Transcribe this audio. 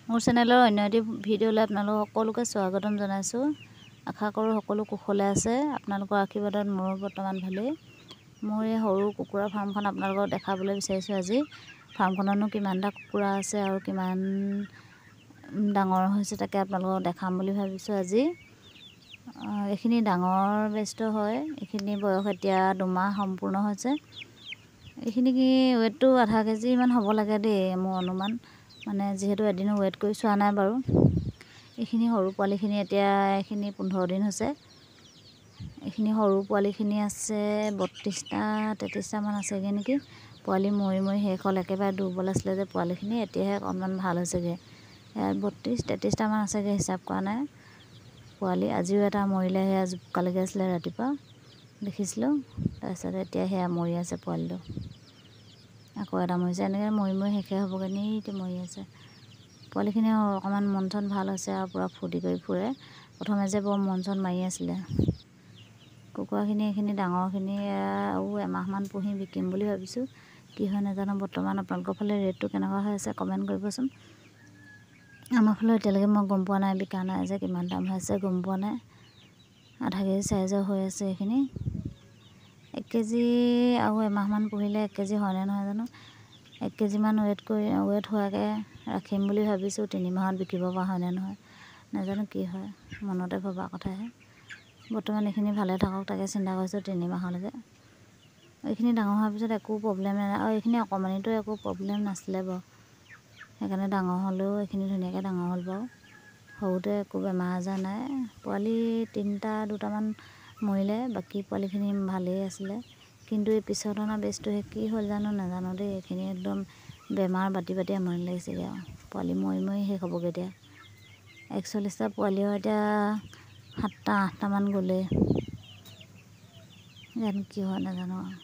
মোৰ চেনেলৰ অন্য এটি ভিডিঅ'লৈ আপোনালোক সকলোকে স্বাগতম জনাইছোঁ। আশা কৰোঁ সকলো কুশলে আছে। আপোনালোকৰ আশীৰ্বাদত মোৰো বৰ্তমান ভালেই। মোৰ এই সৰু কুকুৰা ফাৰ্মখন আপোনালোকক দেখাবলৈ বিচাৰিছোঁ আজি। ফাৰ্মখনতনো কিমানটা কুকুৰা আছে আৰু কিমান ডাঙৰ হৈছে তাকে আপোনালোকক দেখাম বুলি ভাবিছোঁ আজি। এইখিনি ডাঙৰ বেষ্ট হয়। এইখিনি বয়স এতিয়া 2 মাহ সম্পূৰ্ণ হৈছে। এইখিনি কি ৱেটটো আধা কেজিমান হ'ব লাগে দেই, মোৰ অনুমান। মানে যিহেতু এদিনো ৱেট কৰি চোৱা নাই বাৰু। এইখিনি সৰু পোৱালিখিনি এতিয়া এইখিনি 15 দিন হৈছে। এইখিনি সৰু পোৱালিখিনি আছে 32টা 33টামান আছেগৈ নেকি। পোৱালি মৰি মৰি শেষ হ'ল, একেবাৰে দুৰ্বল আছিলে যে পোৱালিখিনি, এতিয়াহে অকণমান ভাল হৈছেগৈ। 32 33টামান আছেগৈ, হিচাপ কৰা নাই পোৱালি। আজিও এটা মৰিলে, সেয়া জোপকালৈকে আছিলে ৰাতিপুৱা দেখিছিলোঁ। তাৰপিছত এতিয়া সেয়া মৰি আছে পোৱালিটো, আকৌ এটা মৰিছে। এনেকৈ মৰি মৰি শেষে হ'বগৈ নি মৰি আছে। পোৱালিখিনি অকণমান মন চন ভাল হৈছে আৰু পূৰা ফূৰ্তি কৰি ফুৰে। প্ৰথমে যে বৰ মন চন মাৰি আছিলে। কুকুৰাখিনি এইখিনি ডাঙৰখিনি আৰু এমাহমান পুহি বিকিম বুলি ভাবিছোঁ। কি হয় নাজানো। বৰ্তমান আপোনালোকৰ ফালে ৰেটটো কেনেকুৱা হৈ আছে কমেণ্ট কৰিবচোন। আমাৰ ফালে এতিয়ালৈকে মই গম পোৱা নাই, বিকা নাই যে কিমান দাম হৈ আছে গম পোৱা নাই। আধা কেজি চাইজৰ হৈ আছে এইখিনি। 1 কেজি আৰু এমাহমান পুহিলে 1 কেজি হয়নে নহয় জানো। 1 কেজিমান ৱেট হোৱাকৈ ৰাখিম বুলি ভাবিছোঁ। 3 মাহত বিকিব পৰা হয়নে নহয় নাজানো, কি হয় মনতে ভবা কথাহে। বৰ্তমান এইখিনি ভালে থাকক তাকে চিন্তা কৰিছোঁ 3 মাহলৈকে। এইখিনি ডাঙৰ হোৱাৰ পিছত একো প্ৰব্লেম নাই, আৰু এইখিনি অকণমানিতো একো প্ৰব্লেম নাছিলে বাৰু। সেইকাৰণে ডাঙৰ হ'লেও এইখিনি ধুনীয়াকৈ ডাঙৰ হ'ল বাৰু। সৰুতে একো বেমাৰ আজাৰ নাই। পোৱালি 2টামান মৰিলে, বাকী পোৱালিখিনি ভালেই আছিলে। কিন্তু এই পিছত অনা বেজটোহে কি হ'ল জানো নাজানো দেই। এইখিনি একদম বেমাৰ বাটি বাটি আমনি লাগিছেগৈ আৰু। পোৱালি মৰি মৰি শেষ হ'বগৈ এতিয়া। 41টা পোৱালিও এতিয়া 7টা 8টামান গ'লেই। জানো কি হয় নাজানো আৰু।